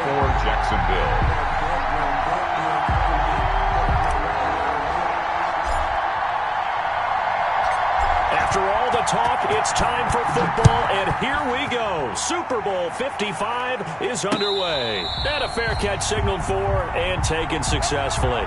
for Jacksonville. After all the talk, it's time for football, and here we go. Super Bowl 55 is underway. And a fair catch signaled for and taken successfully.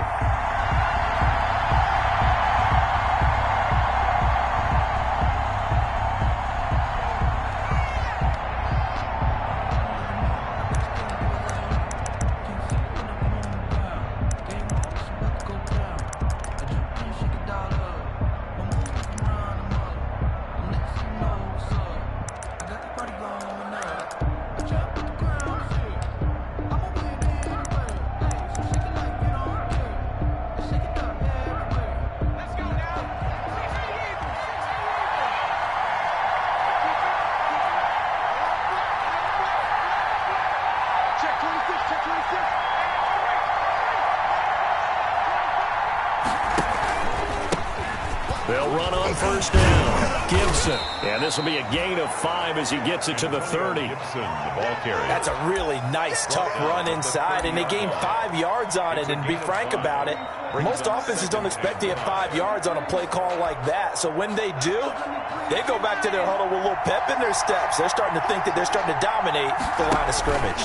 They'll run on first down. Gibson. And this will be a gain of 5 as he gets it to the 30. Gibson, the ball carrier. That's a really nice, tough run inside, and they gained 5 yards on it. And to be frank about it, most offenses don't expect to get 5 yards on a play call like that. So when they do, they go back to their huddle with a little pep in their steps. They're starting to think that they're starting to dominate the line of scrimmage.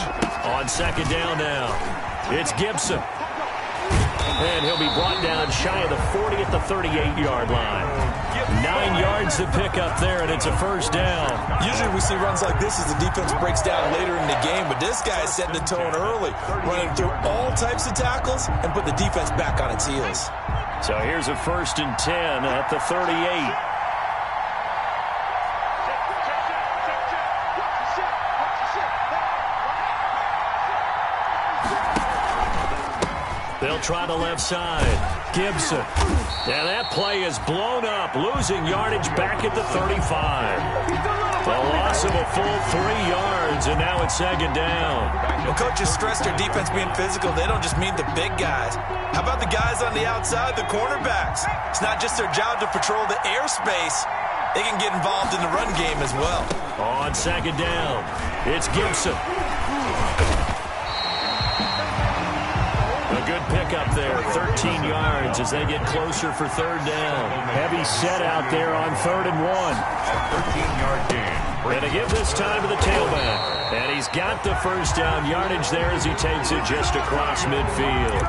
On second down now, it's Gibson. And he'll be brought down shy of the 40 at the 38-yard line. 9 yards to pick up there, and it's a first down. Usually we see runs like this as the defense breaks down later in the game, but this guy is setting the tone early, running through all types of tackles and put the defense back on its heels. So here's a 1st and 10 at the 38. They'll try the left side. Gibson. And that play is blown up, losing yardage back at the 35. A loss of a full 3 yards, and now it's second down. Well, coaches stress their defense being physical. They don't just mean the big guys. How about the guys on the outside, the cornerbacks? It's not just their job to patrol the airspace. They can get involved in the run game as well. On second down, it's Gibson. A good pickup there, 13 yards as they get closer for third down. Heavy set out there on 3rd and 1. A 13-yard gain. And to give this time to the tailback. And he's got the first down yardage there as he takes it just across midfield.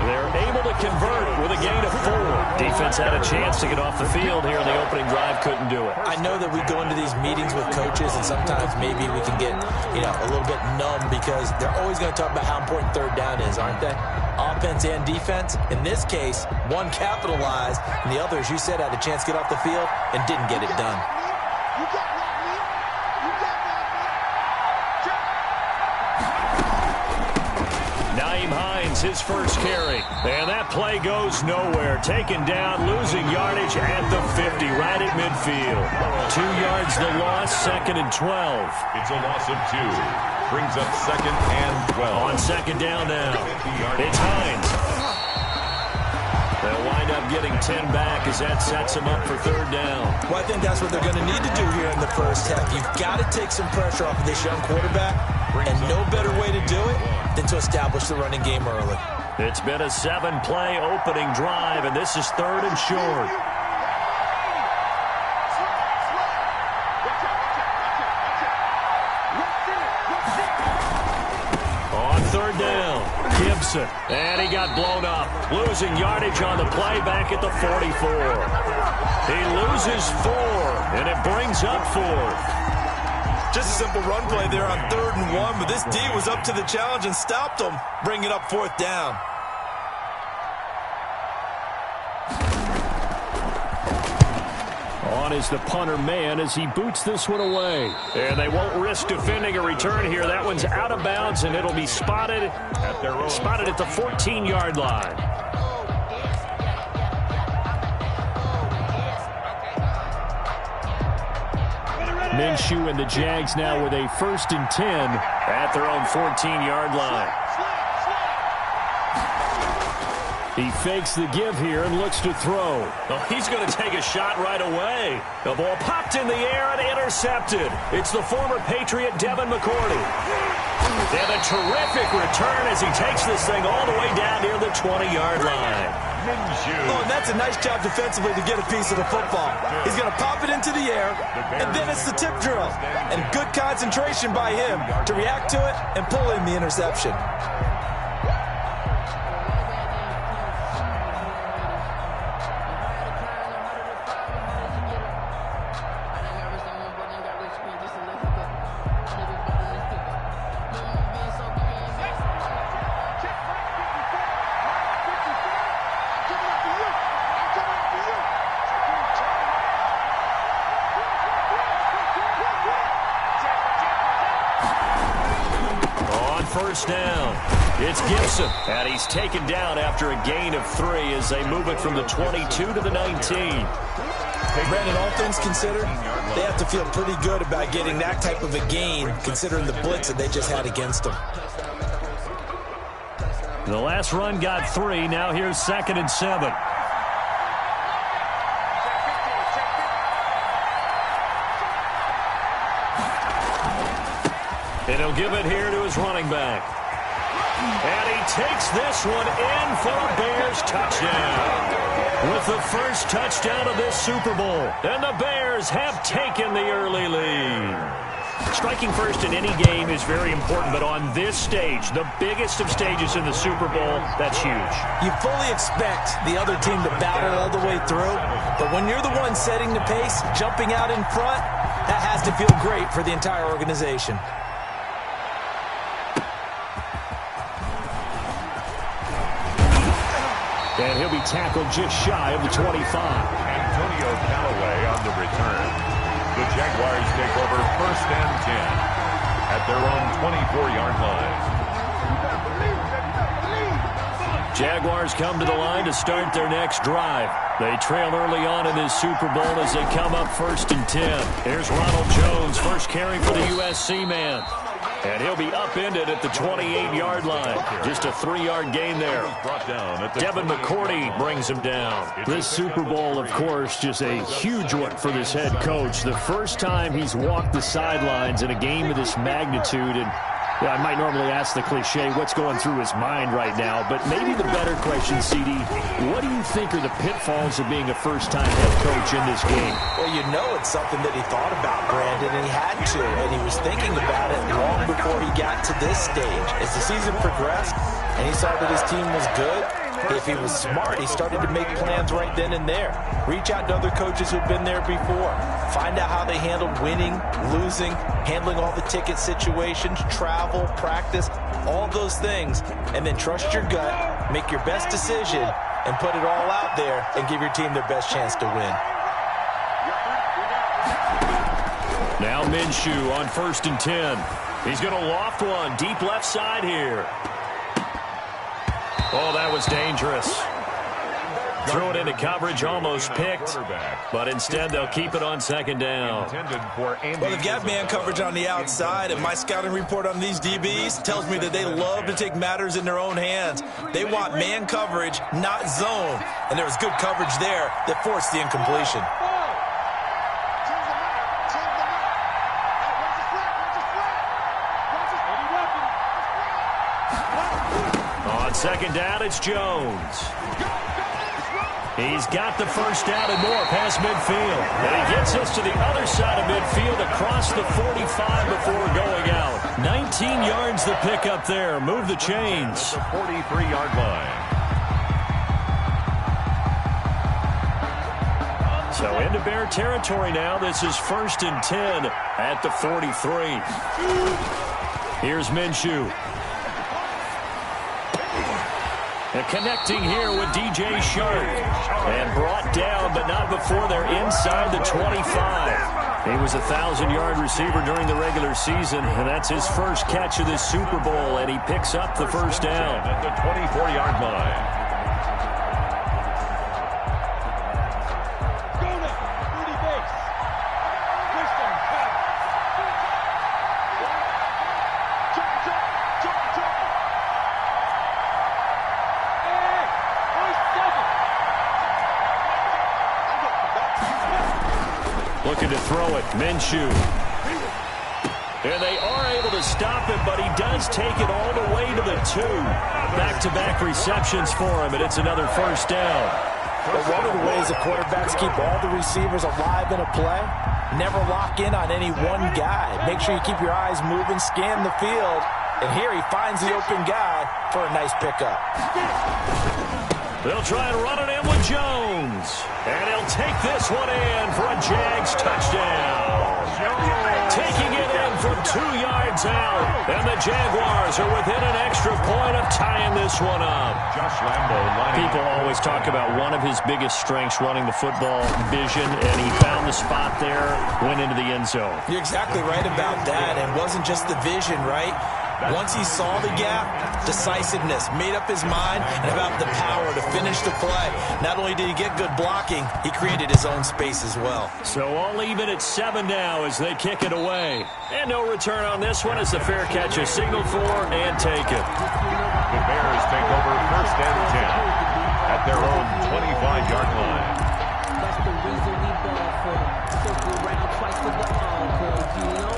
They're able to convert with a gain of 4. Defense had a chance to get off the field here in the opening drive, couldn't do it. I know that we go into these meetings with coaches, and sometimes maybe we can get, a little bit numb because they're always going to talk about how important third down is, aren't they? Offense and defense. In this case, one capitalized, and the other, as you said, had a chance to get off the field and didn't get it done. His first carry, and that play goes nowhere. Taken down, losing yardage at the 50, right at midfield. 2 yards the loss, 2nd and 12. It's a loss of 2. Brings up 2nd and 12. On second down now, it's Hines. They'll wind up getting 10 back as that sets him up for third down. Well, I think that's what they're going to need to do here in the first half. You've got to take some pressure off of this young quarterback, and no better way to do it than to establish the running game early. It's been a 7-play opening drive, and this is 3rd and short. On 3rd down, Gibson. And he got blown up, losing yardage on the play back at the 44. He loses 4, and it brings up 4. Just a simple run play there on 3rd and 1, but this D was up to the challenge and stopped him, bringing up 4th down. On is the punter man as he boots this one away. And they won't risk defending a return here. That one's out of bounds, and it'll be spotted at the 14-yard line. Minshew and the Jags now with a 1st and 10 at their own 14-yard line. He fakes the give here and looks to throw. Oh, he's going to take a shot right away. The ball popped in the air and intercepted. It's the former Patriot Devin McCourty. And a terrific return as he takes this thing all the way down near the 20-yard line. Oh, and that's a nice job defensively to get a piece of the football. He's going to pop it into the air, and then it's the tip drill. And good concentration by him to react to it and pull in the interception. First down. It's Gibson, and he's taken down after a gain of 3 as they move it from the 22 to the 19. Brandon, all things considered, they have to feel pretty good about getting that type of a gain, considering the blitz that they just had against them. The last run got 3. Now here's 2nd and 7. And he'll give it here to his running back. And he takes this one in for a Bears touchdown. With the first touchdown of this Super Bowl. And the Bears have taken the early lead. Striking first in any game is very important, but on this stage, the biggest of stages in the Super Bowl, that's huge. You fully expect the other team to battle all the way through, but when you're the one setting the pace, jumping out in front, that has to feel great for the entire organization. And he'll be tackled just shy of the 25. Antonio Callaway on the return. The Jaguars take over 1st and 10 at their own 24-yard line. Jaguars come to the line to start their next drive. They trail early on in this Super Bowl as they come up 1st and 10. Here's Ronald Jones, first carry for the USC man. And he'll be upended at the 28-yard line. Just a 3-yard gain there. Devin McCourty brings him down. This Super Bowl, of course, just a huge one for this head coach. The first time he's walked the sidelines in a game of this magnitude. And yeah, I might normally ask the cliche, what's going through his mind right now? But maybe the better question, CD, what do you think are the pitfalls of being a first-time head coach in this game? Well, you know it's something that he thought about, Brandon, and he had to. And he was thinking about it long before he got to this stage. As the season progressed and he saw that his team was good, if he was smart, he started to make plans right then and there. Reach out to other coaches who've been there before. Find out how they handled winning, losing, handling all the ticket situations, travel, practice, all those things. And then trust your gut, make your best decision, and put it all out there and give your team their best chance to win. Now Minshew on 1st and 10. He's going to loft one deep left side here. Oh, that was dangerous. Threw it into coverage, almost picked, but instead they'll keep it on 2nd down. Well, they've got man coverage on the outside, and my scouting report on these DBs tells me that they love to take matters in their own hands. They want man coverage, not zone, and there was good coverage there that forced the incompletion. On 2nd down, it's Jones. He's got the first down and more past midfield. And he gets us to the other side of midfield across the 45 before going out. 19 yards the pick up there. Move the chains. The 43-yard line. So into Bear territory now. This is 1st and 10 at the 43. Here's Minshew. And connecting here with DJ Shark. And brought down, but not before they're inside the 25. He was a 1,000-yard receiver during the regular season, and that's his first catch of this Super Bowl, and he picks up the first down. At the 24-yard line. Looking to throw it. Minshew. And they are able to stop him, but he does take it all the way to the 2. Back-to-back receptions for him, and it's another first down. But one of the ways the quarterbacks keep all the receivers alive in a play, never lock in on any one guy. Make sure you keep your eyes moving, scan the field. And here he finds the open guy for a nice pickup. They'll try and run it in with Jones. And he'll take this one in for a Jags touchdown. Taking it in from 2 yards out. And the Jaguars are within an extra point of tying this one up. People always talk about one of his biggest strengths running the football, vision, and he found the spot there, went into the end zone. You're exactly right about that. And it wasn't just the vision, right? Once he saw the gap, decisiveness, made up his mind, and about the power to finish the play. Not only did he get good blocking, he created his own space as well. So all even at 7 now as they kick it away. And no return on this one as the fair catch is signaled for and taken. The Bears take over 1st and 10 at their own 25-yard line. That's the reason we ball for. Circle around twice with the ball, cause you know.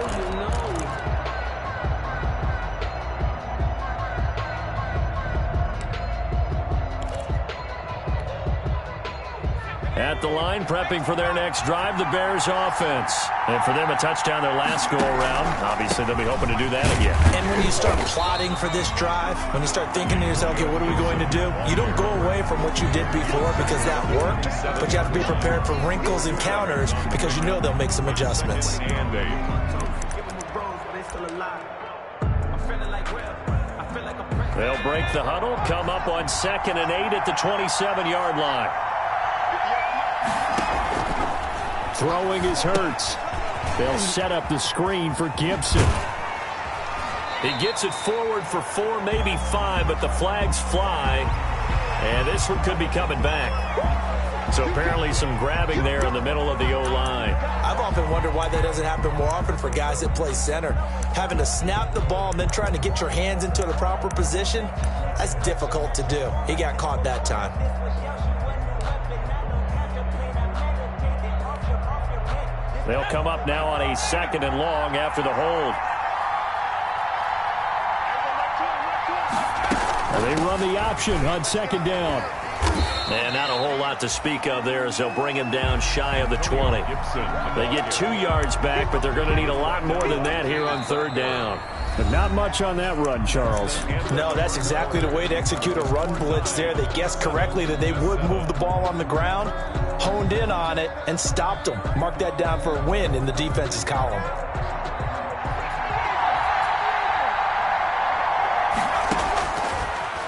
At the line, prepping for their next drive, the Bears offense. And for them, a touchdown their last go-around. Obviously, they'll be hoping to do that again. And when you start plotting for this drive, when you start thinking to yourself, okay, what are we going to do? You don't go away from what you did before because that worked, but you have to be prepared for wrinkles and counters because you know they'll make some adjustments. They'll break the huddle, come up on 2nd and 8 at the 27-yard line. Throwing is Hurts. They'll set up the screen for Gibson. He gets it forward for 4, maybe 5, but the flags fly. And this one could be coming back. So apparently some grabbing there in the middle of the O-line. I've often wondered why that doesn't happen more often for guys that play center. Having to snap the ball and then trying to get your hands into the proper position, that's difficult to do. He got caught that time. They'll come up now on a 2nd and long after the hold. They run the option on 2nd down. And not a whole lot to speak of there as they'll bring him down shy of the 20. They get 2 yards back, but they're going to need a lot more than that here on 3rd down. But not much on that run, Charles. No, that's exactly the way to execute a run blitz there. They guessed correctly that they would move the ball on the ground, honed in on it, and stopped them. Mark that down for a win in the defense's column.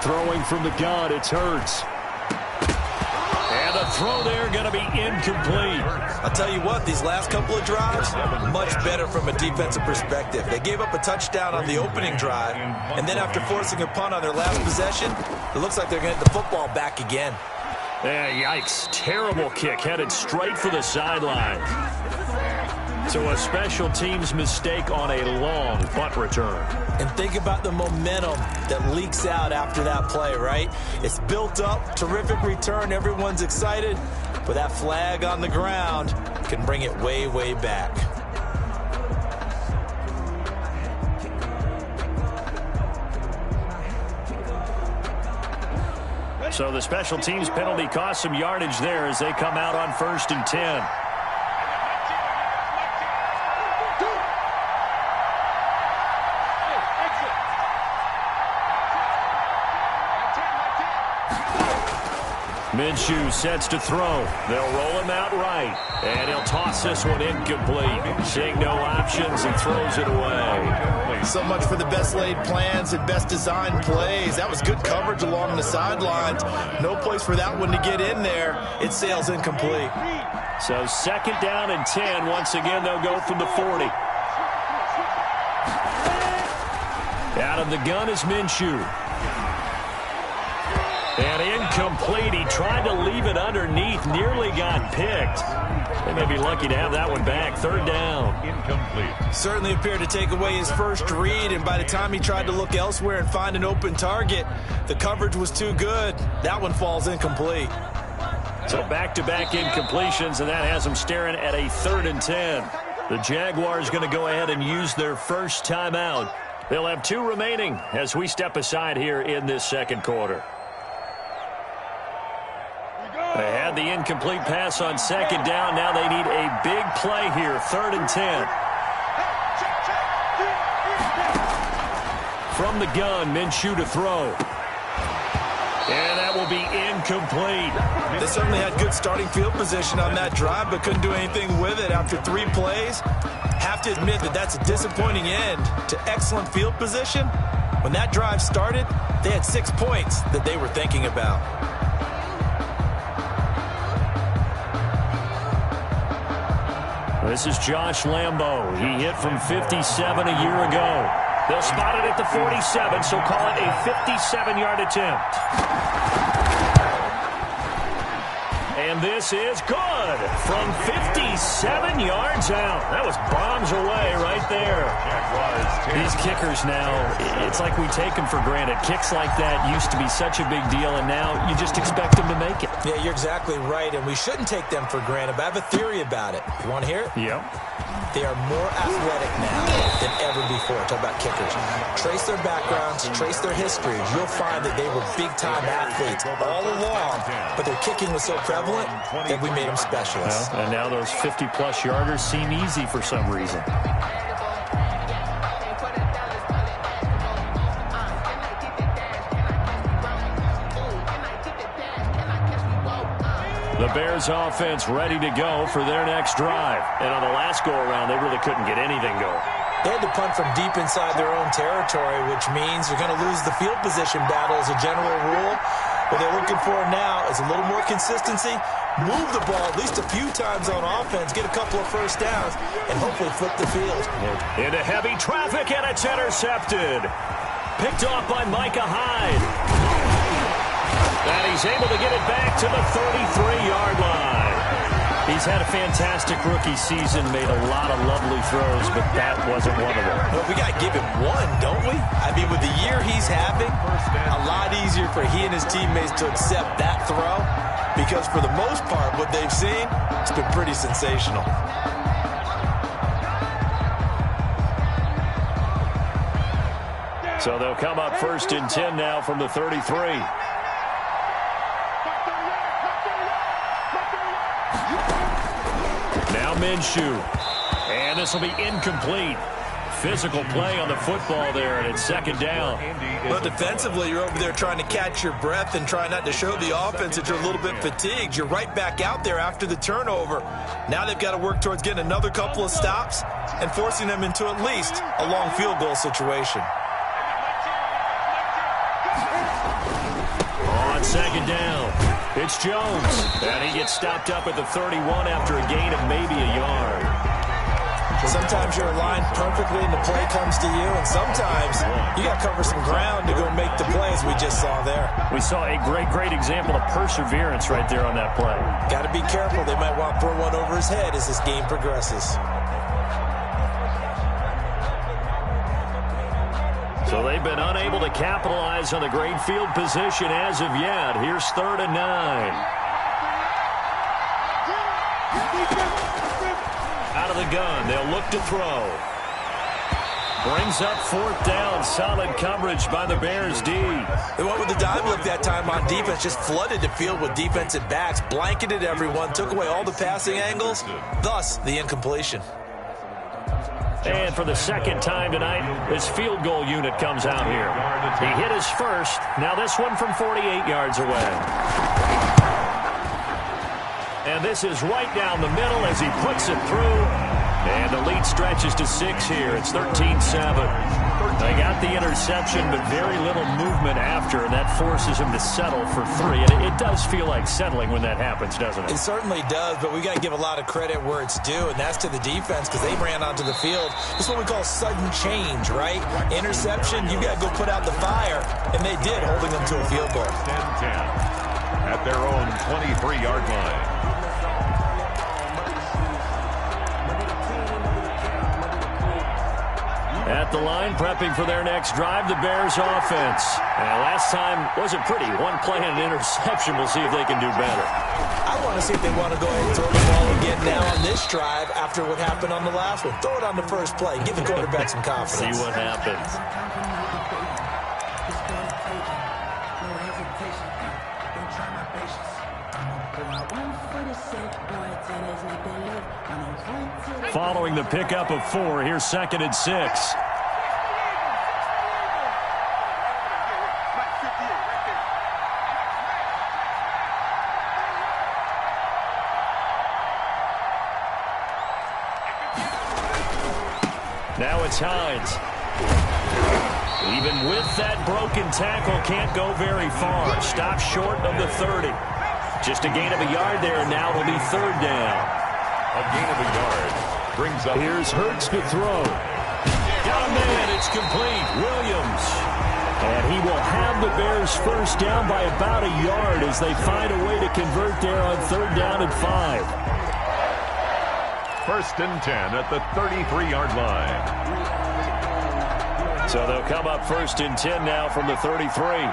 Throwing from the gun, it's Hurts. And the throw there going to be incomplete. I'll tell you what, these last couple of drives, much better from a defensive perspective. They gave up a touchdown on the opening drive, and then after forcing a punt on their last possession, it looks like they're going to get the football back again. Yeah, yikes. Terrible kick headed straight for the sideline. So a special teams mistake on a long punt return. And think about the momentum that leaks out after that play, right? It's built up, terrific return, everyone's excited, but that flag on the ground can bring it way, way back. So the special teams penalty cost some yardage there as they come out on 1st and 10. Minshew sets to throw. They'll roll him out right. And he'll toss this one incomplete. Seeing no options, he throws it away. So much for the best laid plans and best designed plays. That was good coverage along the sidelines. No place for that one to get in there. It sails incomplete. So 2nd down and 10. Once again, they'll go from the 40. Out of the gun is Minshew. And incomplete. He tried to leave it underneath. Nearly got picked. They may be lucky to have that one back. 3rd down. Incomplete. Certainly appeared to take away his first read, and by the time he tried to look elsewhere and find an open target, the coverage was too good. That one falls incomplete. So back-to-back incompletions, and that has him staring at a 3rd and 10. The Jaguars going to go ahead and use their first timeout. They'll have 2 remaining as we step aside here in this second quarter. They had the incomplete pass on second down. Now they need a big play here, 3rd and 10. From the gun, Minshew to throw. And that will be incomplete. They certainly had good starting field position on that drive, but couldn't do anything with it after 3 plays. Have to admit that that's a disappointing end to excellent field position. When that drive started, they had 6 points that they were thinking about. This is Josh Lambo. He hit from 57 a year ago. They'll spot it at the 47, so call it a 57-yard attempt. And this is good from 57 yards out. That was bombs away right there. These kickers now, it's like we take them for granted. Kicks like that used to be such a big deal, and now you just expect them to make it. Yeah, you're exactly right, and we shouldn't take them for granted, but I have a theory about it. You want to hear it? Yep. They are more athletic now than ever before. Talk about kickers. Trace their backgrounds, trace their history. You'll find that they were big-time athletes all along, but their kicking was so prevalent that we made them specialists. Well, and now those 50-plus yarders seem easy for some reason. The Bears offense ready to go for their next drive. And on the last go-around, they really couldn't get anything going. They had to punt from deep inside their own territory, which means you're going to lose the field position battle as a general rule. What they're looking for now is a little more consistency, move the ball at least a few times on offense, get a couple of first downs, and hopefully flip the field. Into heavy traffic, and it's intercepted. Picked off by Micah Hyde. And he's able to get it back to the 33-yard line. He's had a fantastic rookie season, made a lot of lovely throws, but that wasn't one of them. Well, we got to give him one, don't we? I mean, with the year he's having, a lot easier for he and his teammates to accept that throw, because for the most part, what they've seen, it's been pretty sensational. So they'll come up 1st and 10 now from the 33. Now Minshew. And this will be incomplete. Physical play on the football there, and it's 2nd down. But defensively, you're over there trying to catch your breath and try not to show the offense that you're a little bit fatigued. You're right back out there after the turnover. Now they've got to work towards getting another couple of stops and forcing them into at least a long field goal situation. On 2nd down, it's Jones. And he gets stopped up at the 31 after a gain of maybe a yard. Sometimes you're aligned perfectly and the play comes to you, and sometimes you got to cover some ground to go make the plays we just saw there. We saw a great example of perseverance right there on that play. Got to be careful. They might want to throw one over his head as this game progresses. So they've been unable to capitalize on the great field position as of yet. Here's 3rd and 9. Out of the gun, they'll look to throw. Brings up 4th down. Solid coverage by the Bears D. They went with the dime look that time on defense, just flooded the field with defensive backs, blanketed everyone, took away all the passing angles, thus the incompletion. And for the 2nd time tonight, this field goal unit comes out here. He hit his first. Now this one from 48 yards away. And this is right down the middle as he puts it through. And the lead stretches to 6 here. It's 13-7. They got the interception, but very little movement after, and that forces him to settle for 3. And it does feel like settling when that happens, doesn't it? It certainly does, but we got to give a lot of credit where it's due, and that's to the defense because they ran onto the field. This is what we call sudden change, right? Interception, you got to go put out the fire, and they did, holding them to a field goal. 10-10 at their own 23-yard line. At the line, prepping for their next drive, the Bears offense. And last time wasn't pretty. One play and an interception. We'll see if they can do better. I want to see if they want to go ahead and throw the ball again now on this drive after what happened on the last one. Throw it on the first play. Give the quarterback some confidence. See what happens. Following the pickup of 4, here's 2nd and 6. Now it's Hines. Even with that broken tackle, can't go very far. Stops short of the 30. Just a gain of a yard there, and now it'll be 3rd down. A gain of a yard brings up. Here's Hurts to throw. Got a man. It's complete. Williams. And he will have the Bears first down by about a yard as they find a way to convert there on 3rd down and 5. 1st and 10 at the 33-yard line. So they'll come up 1st and 10 now from the 33.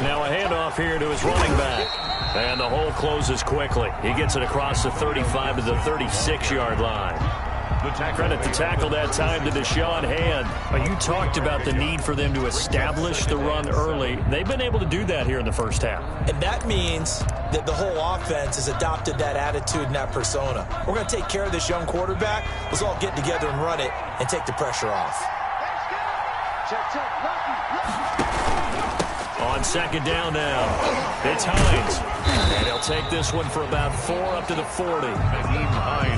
Now a handoff here to his running back. And the hole closes quickly. He gets it across the 35 to the 36-yard line. Credit the tackle that time to Deshaun Hand. You talked about the need for them to establish the run early. They've been able to do that here in the first half. And that means that the whole offense has adopted that attitude and that persona. We're going to take care of this young quarterback. Let's all get together and run it and take the pressure off. On 2nd down now, it's Hines. And he'll take this one for about 4 up to the 40.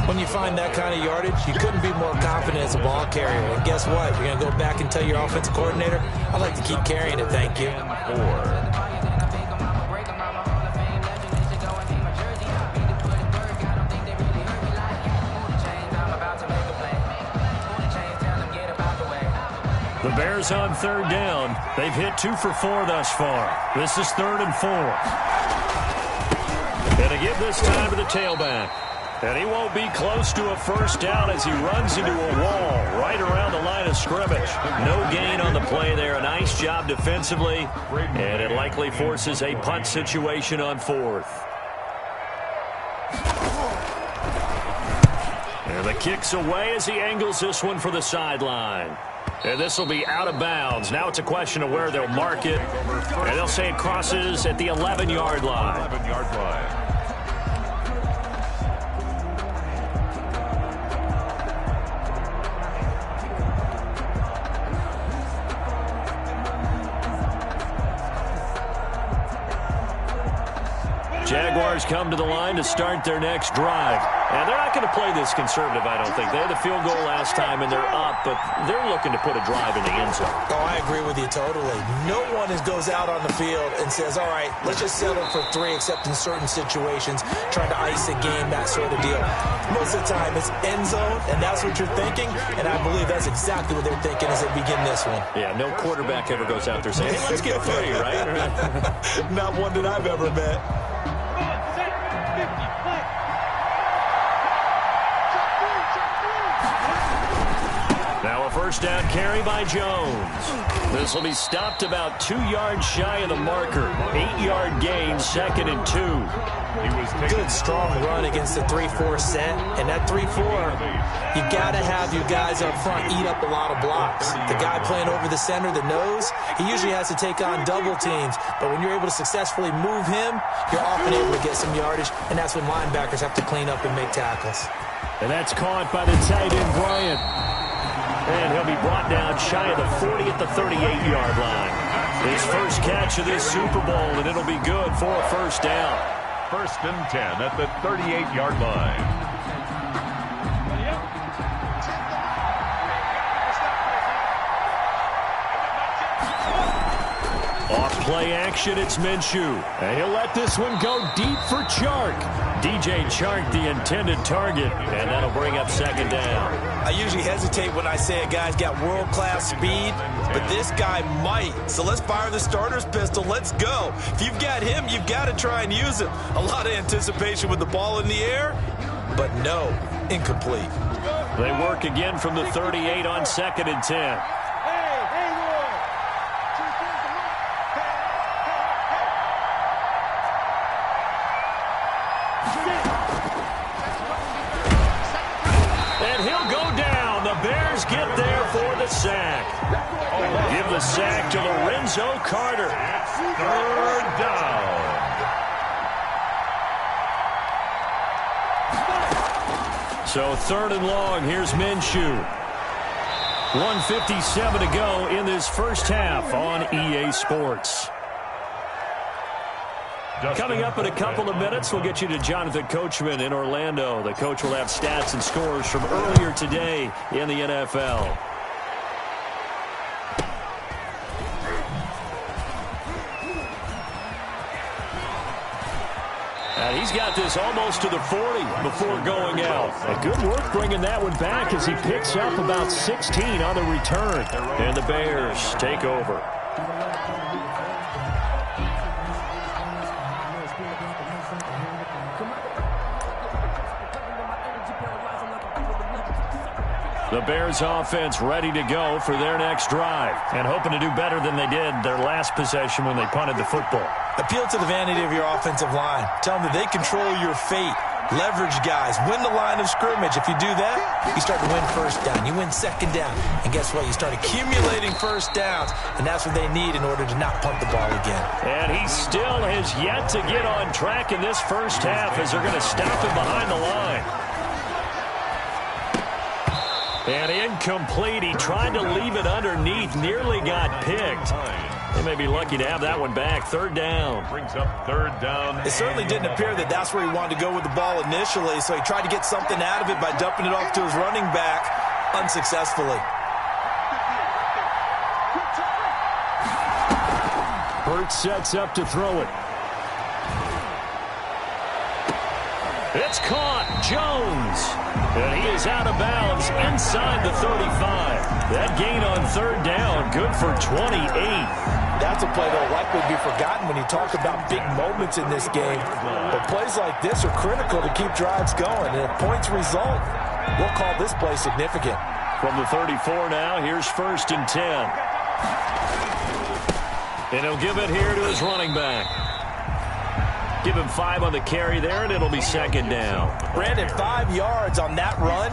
When you find that kind of yardage, you couldn't be more confident as a ball carrier. And guess what? You're going to go back and tell your offensive coordinator, I'd like to keep carrying it, thank you. 4. The Bears on 3rd down. They've hit 2 for 4 thus far. This is 3rd and 4. And to give this time to the tailback. And he won't be close to a first down as he runs into a wall right around the line of scrimmage. No gain on the play there. A nice job defensively. And it likely forces a punt situation on 4th. And the kick's away as he angles this one for the sideline. And this will be out of bounds. Now it's a question of where they'll mark it. And they'll say it crosses at the 11-yard line. 11-yard line. Jaguars come to the line to start their next drive. And they're not going to play this conservative, I don't think. They had the field goal last time, and they're up, but they're looking to put a drive in the end zone. Oh, I agree with you totally. No one goes out on the field and says, all right, let's just settle for 3, except in certain situations, trying to ice a game, that sort of deal. Most of the time, it's end zone, and that's what you're thinking, and I believe that's exactly what they're thinking as they begin this one. Yeah, no quarterback ever goes out there saying, hey, let's get 3, right? Not one that I've ever met. Now a first down carry by Jones. This will be stopped about 2 yards shy of the marker. 8-yard gain, 2nd and 2. He was good, strong run against the 3-4 set. And that 3-4, you got to have your guys up front eat up a lot of blocks. The guy playing over the center, the nose, he usually has to take on double teams. But when you're able to successfully move him, you're often able to get some yardage. And that's when linebackers have to clean up and make tackles. And that's caught by the tight end, Bryant. And he'll be brought down shy of the 40 at the 38-yard line. His first catch of this Super Bowl, and it'll be good for a first down. 1st and 10 at the 38-yard line. Off play action, it's Minshew. And he'll let this one go deep for Chark. DJ Chark, the intended target, and that'll bring up second down. I usually hesitate when I say a guy's got world-class speed, but this guy might. So let's fire the starter's pistol. Let's go. If you've got him, you've got to try and use him. A lot of anticipation with the ball in the air, but no, incomplete. They work again from the 38 on 2nd and 10. Get there for the sack. Give the sack to Lorenzo Carter. 3rd down. So 3rd and long. Here's Minshew. 1:57 to go in this first half on EA Sports. Coming up in a couple of minutes, we'll get you to Jonathan Coachman in Orlando. The coach will have stats and scores from earlier today in the NFL. And he's got this almost to the 40 before going out. A good work bringing that one back as he picks up about 16 on the return. And the Bears take over. The Bears offense ready to go for their next drive and hoping to do better than they did their last possession when they punted the football. Appeal to the vanity of your offensive line. Tell them that they control your fate. Leverage guys. Win the line of scrimmage. If you do that, you start to win first down. You win second down. And guess what? You start accumulating first downs. And that's what they need in order to not punt the ball again. And he still has yet to get on track in this first half as they're going to stop him behind the line. And incomplete. He tried to leave it underneath. Nearly got picked. They may be lucky to have that one back. 3rd down. Brings up 3rd down. It certainly didn't appear that that's where he wanted to go with the ball initially, so he tried to get something out of it by dumping it off to his running back unsuccessfully. Burt sets up to throw it. It's caught. Jones. And he is out of bounds inside the 35. That gain on 3rd down, good for 28. That's a play that will likely be forgotten when you talk about big moments in this game. But plays like this are critical to keep drives going. And if points result, we'll call this play significant. From the 34 now, here's 1st and 10. And he'll give it here to his running back. Give him 5 on the carry there, and it'll be 2nd down. Brandon, 5 yards on that run.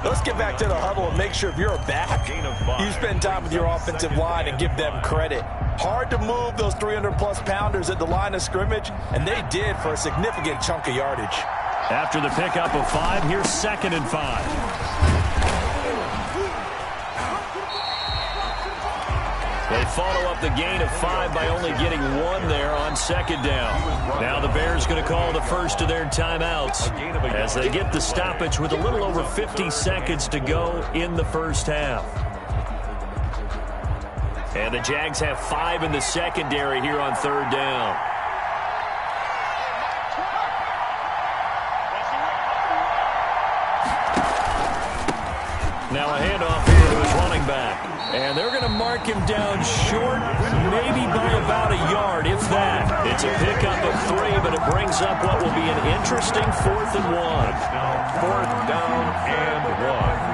Let's get back to the huddle and make sure if you're a back, you spend time with your offensive line and give them credit. Hard to move those 300-plus pounders at the line of scrimmage, and they did for a significant chunk of yardage. After the pickup of 5, here's 2nd and 5. They follow up the gain of 5 by only getting 1 there on 2nd down. Now the Bears going to call the first of their timeouts as they get the stoppage with a little over 50 seconds to go in the first half. And the Jags have 5 in the secondary here on 3rd down. Now a handoff here to his running back. And they're going to mark him down short, maybe by about a yard, if that. It's a pickup of 3, but it brings up what will be an interesting 4th and 1. 4th down and 1.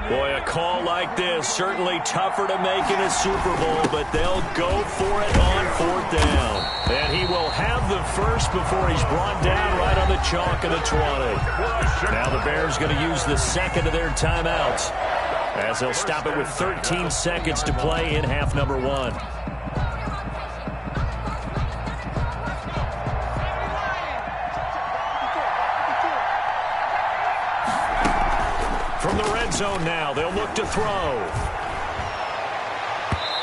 Boy, a call like this, certainly tougher to make in a Super Bowl, but they'll go for it on 4th down. And he will have the first before he's brought down right on the chalk of the 20. Now the Bears going to use the 2nd of their timeouts as they'll stop it with 13 seconds to play in half number 1. From the red zone now, they'll look to throw.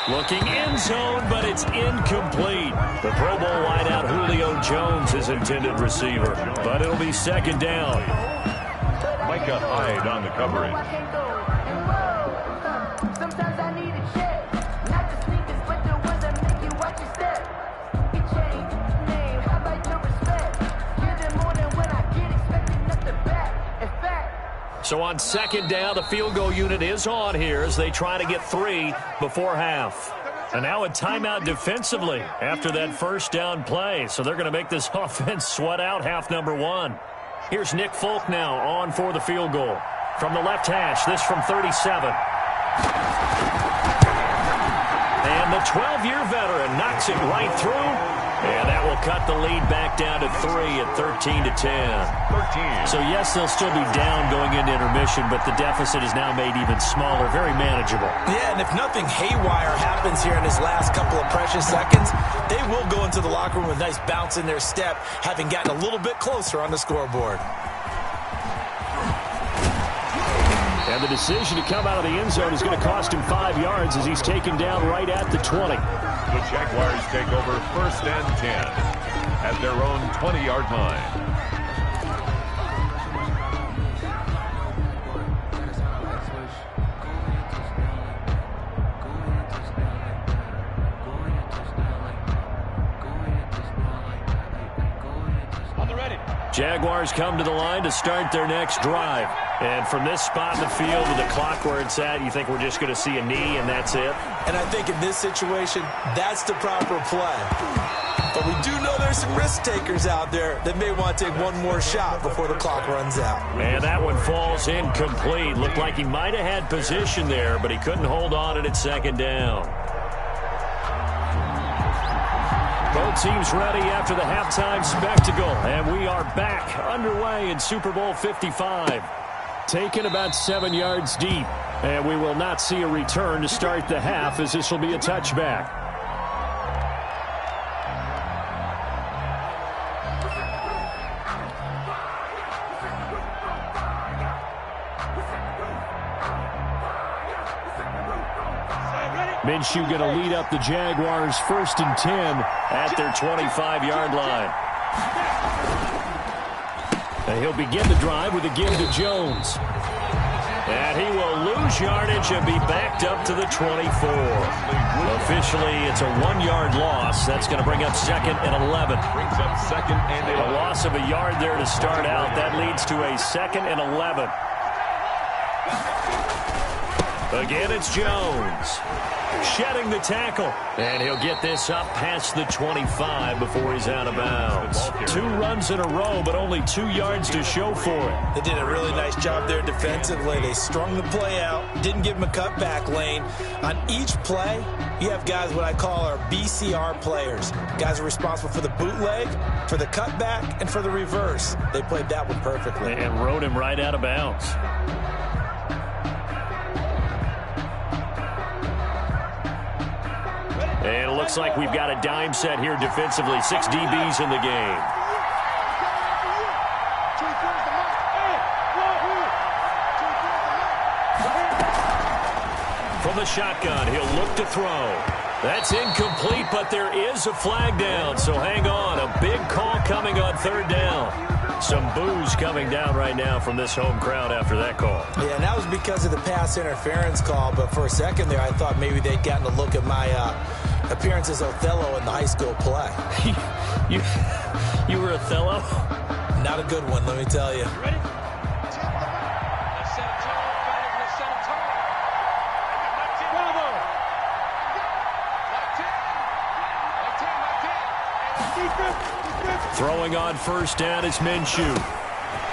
Looking end zone, but it's incomplete. The Pro Bowl wideout Julio Jones is intended receiver, but it'll be second down. Micah Hyde on the coverage. Sometimes I need a check, not the sneakers, but the ones that make you watch your step. You change name, how about your respect? Give them more than when I get expecting nothing back. In fact. So on second down, the field goal unit is on here as they try to get 3 before half. And now a timeout defensively after that first down play. So they're going to make this offense sweat out half number 1. Here's Nick Folk now on for the field goal. From the left hash, this from 37. And the 12-year veteran knocks it right through. And that will cut the lead back down to 3 at 13-10. So, yes, they'll still be down going into intermission, but the deficit is now made even smaller, very manageable. Yeah, and if nothing haywire happens here in his last couple of precious seconds, they will go into the locker room with a nice bounce in their step, having gotten a little bit closer on the scoreboard. And the decision to come out of the end zone is going to cost him 5 yards as he's taken down right at the 20. The Jaguars take over first and 10 at their own 20-yard line. Jaguars come to the line to start their next drive. And from this spot in the field with the clock where it's at, you think we're just going to see a knee and that's it? And I think in this situation, that's the proper play. But we do know there's some risk takers out there that may want to take one more shot before the clock runs out. And that one falls incomplete. Looked like he might have had position there, but he couldn't hold on at second down. Both teams ready after the halftime spectacle, and we are back underway in Super Bowl 55. Taken about 7 yards deep, and we will not see a return to start the half as this will be a touchback. Minshew going to lead up the Jaguars first and 10 at their 25-yard line. And he'll begin the drive with a give to Jones. And he will lose yardage and be backed up to the 24. Officially, it's a 1-yard loss. That's going to bring up second and 11. Brings up second and 11. A loss of a yard there to start out. That leads to a second and 11. Again, it's Jones. Shedding the tackle. And he'll get this up past the 25 before he's out of bounds. 2 runs in a row, but only 2 yards to show for it. They did a really nice job there defensively. They strung the play out, didn't give him a cutback lane. On each play, you have guys what I call our BCR players. Guys are responsible for the bootleg, for the cutback, and for the reverse. They played that one perfectly. And rode him right out of bounds. And it looks like we've got a dime set here defensively. 6 DBs in the game. From the shotgun, he'll look to throw. That's incomplete, but there is a flag down, so hang on. A big call coming on third down. Some boos coming down right now from this home crowd after that call. Yeah, and that was because of the pass interference call, but for a second there I thought maybe they'd gotten a look at my appearance as Othello in the high school play. You were Othello? Not a good one, let me tell you. Ready? Throwing on first down is Minshew.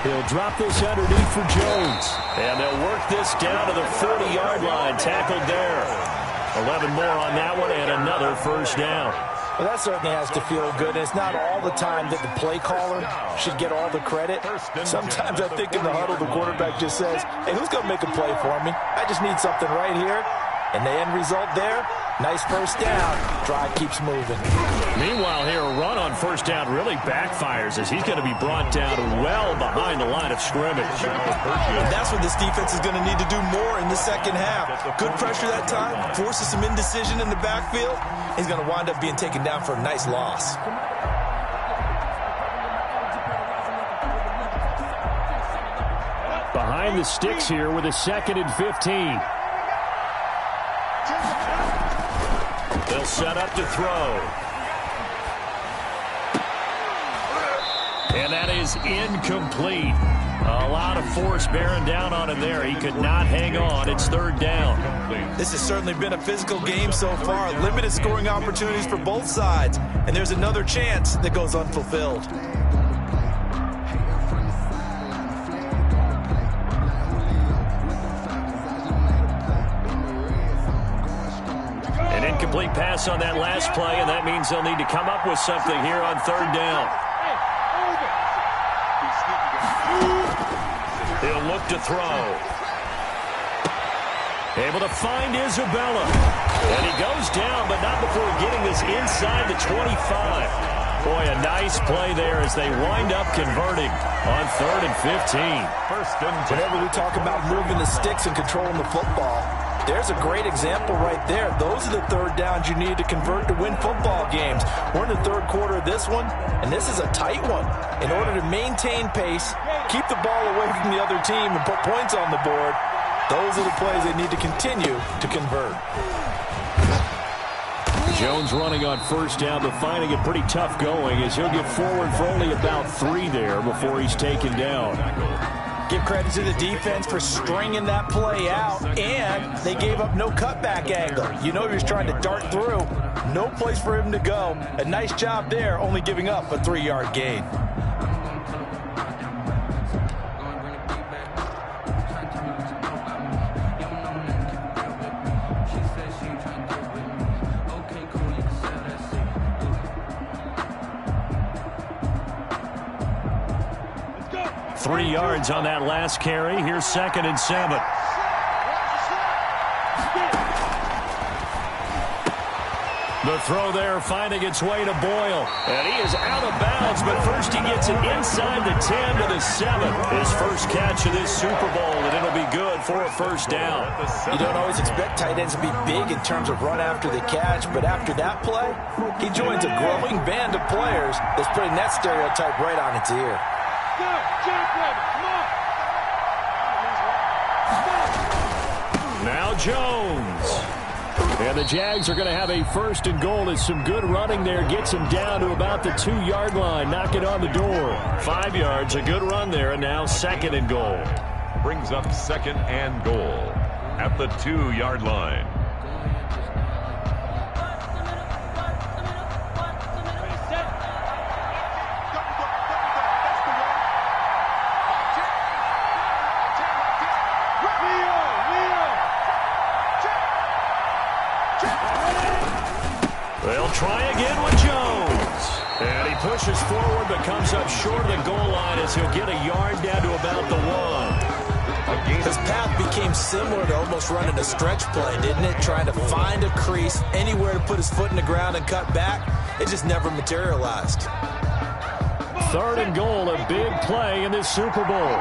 He'll drop this underneath for Jones. And they'll work this down to the 40-yard line. Tackled there. 11 more on that one and another first down. Well, that certainly has to feel good. And it's not all the time that the play caller should get all the credit. Sometimes I think in the huddle, the quarterback just says, hey, who's going to make a play for me? I just need something right here. And the end result there, Nice first down. Drive keeps moving. Meanwhile, here, a run on first down really backfires as he's going to be brought down well behind the line of scrimmage. And that's what this defense is going to need to do more in the second half. Good pressure that time, forces some indecision in the backfield. He's going to wind up being taken down for a nice loss. Behind the sticks here with a 2nd and 15. They'll set up to throw. And that is incomplete. A lot of force bearing down on him there. He could not hang on. It's 3rd down. This has certainly been a physical game so far. Limited scoring opportunities for both sides. And there's another chance that goes unfulfilled. Incomplete pass on that last play, and that means they'll need to come up with something here on 3rd down. He'll look to throw. Able to find Isabella. And he goes down, but not before getting this inside the 25. Boy, a nice play there as they wind up converting on 3rd and 15. Whenever we talk about moving the sticks and controlling the football, there's a great example right there. Those are the 3rd downs you need to convert to win football games. We're in the 3rd quarter of this one, and this is a tight one. In order to maintain pace, keep the ball away from the other team, and put points on the board, those are the plays they need to continue to convert. Jones running on 1st down, but finding it pretty tough going as he'll get forward for only about 3 there before he's taken down. Give credit to the defense for stringing that play out, and they gave up no cutback angle. You know he was trying to dart through. No place for him to go. A nice job there, only giving up a 3-yard gain. Three yards on that last carry. Here's 2nd and 7. The throw there finding its way to Boyle. And he is out of bounds, but first he gets it inside the 10 to the 7. His first catch of this Super Bowl, and it'll be good for a 1st down. You don't always expect tight ends to be big in terms of run after the catch, but after that play, he joins a growing band of players that's putting that stereotype right on its ear. Now Jones. And the Jags are going to have a 1st and goal as some good running there gets him down to about the 2-yard line. Knock it on the door. 5 yards, a good run there, and now 2nd and goal. Brings up 2nd and goal at the 2-yard line. They'll try again with Jones. And he pushes forward but comes up short of the goal line as he'll get a yard down to about the 1. His path became similar to almost running a stretch play, didn't it? Trying to find a crease, anywhere to put his foot in the ground and cut back. It just never materialized. 3rd and goal, a big play in this Super Bowl.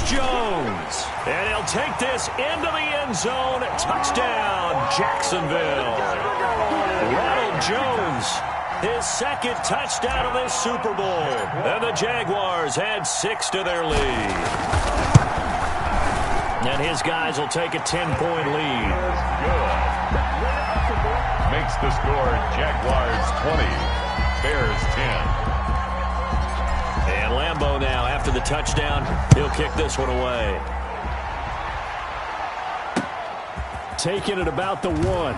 Jones, and he'll take this into the end zone. Touchdown, Jacksonville. Ronald Jones, his 2nd touchdown of this Super Bowl. And the Jaguars add 6 to their lead. And his guys will take a 10-point lead. Good. Makes the score Jaguars 20, Bears 10. And Lambeau now, after the touchdown, he'll kick this one away. Taking it about the 1.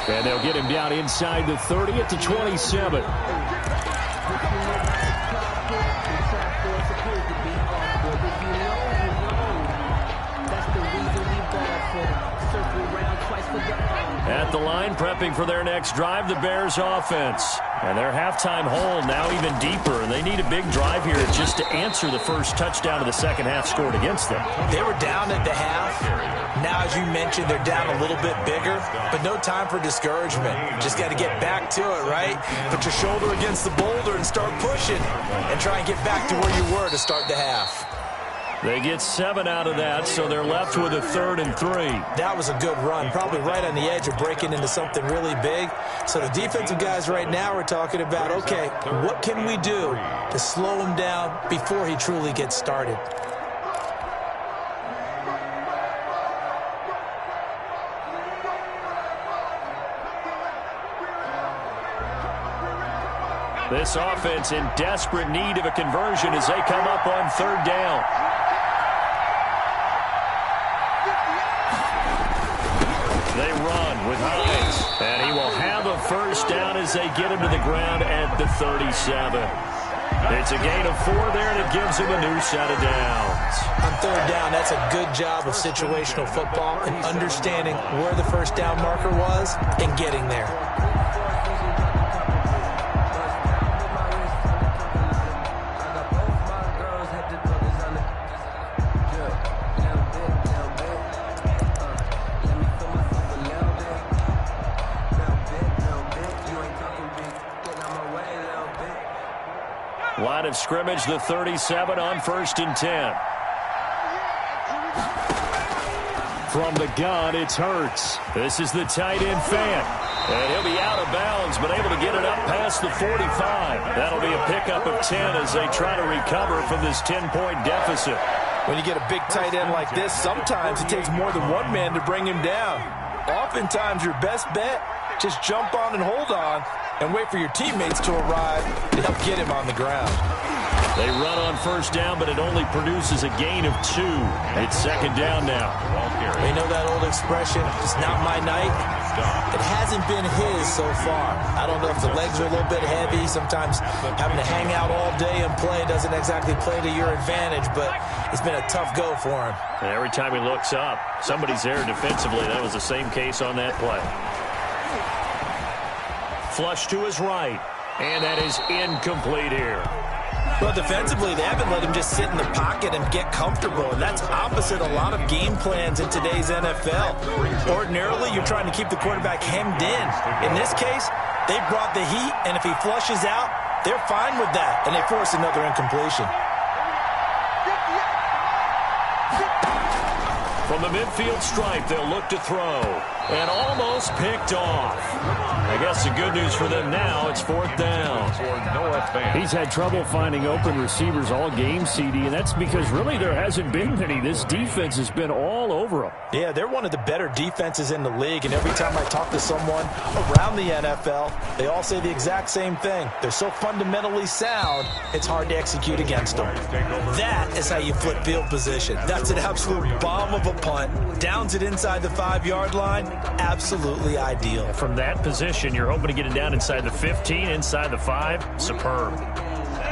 And they'll get him down inside the 30 at the 27. At at the line, prepping for their next drive, the Bears offense. And their halftime hole now even deeper, and they need a big drive here just to answer the first touchdown of the second half scored against them. They were down at the half. Now, as you mentioned, they're down a little bit bigger, but no time for discouragement. Just got to get back to it, right? Put your shoulder against the boulder and start pushing and try and get back to where you were to start the half. They get 7 out of that, so they're left with a 3rd and 3. That was a good run, probably right on the edge of breaking into something really big. So the defensive guys right now are talking about, okay, what can we do to slow him down before he truly gets started? This offense in desperate need of a conversion as they come up on 3rd down. They run with Hines, and he will have a first down as they get him to the ground at the 37. It's a gain of 4 there, and it gives him a new set of downs. On 3rd down, that's a good job of situational football and understanding where the first down marker was and getting there. Line of scrimmage, the 37 on 1st and 10. From the gun, it's Hurts. This is the tight end Fant. And he'll be out of bounds, but able to get it up past the 45. That'll be a pickup of 10 as they try to recover from this 10-point deficit. When you get a big tight end like this, sometimes it takes more than one man to bring him down. Oftentimes, your best bet, just jump on and hold on and wait for your teammates to arrive to help get him on the ground. They run on 1st down, but it only produces a gain of 2. It's 2nd down now. You know that old expression, it's not my night? It hasn't been his so far. I don't know if the legs are a little bit heavy. Sometimes having to hang out all day and play doesn't exactly play to your advantage, but it's been a tough go for him. And every time he looks up, somebody's there defensively. That was the same case on that play. Flush to his right, and that is incomplete here. Well, defensively, they haven't let him just sit in the pocket and get comfortable, and that's opposite a lot of game plans in today's NFL. Ordinarily, you're trying to keep the quarterback hemmed in. In this case, they brought the heat, and if he flushes out, they're fine with that, and they force another incompletion. From the midfield stripe, they'll look to throw. And almost picked off. I guess the good news for them now, it's 4th down. He's had trouble finding open receivers all game, CD, and that's because really there hasn't been many. This defense has been all over him. Yeah, they're one of the better defenses in the league, and every time I talk to someone around the NFL, they all say the exact same thing. They're so fundamentally sound, it's hard to execute against them. That is how you flip field position. That's an absolute bomb of a punt. Downs it inside the 5-yard line. Absolutely ideal. From that position, you're hoping to get it down inside the 15, inside the 5. Superb.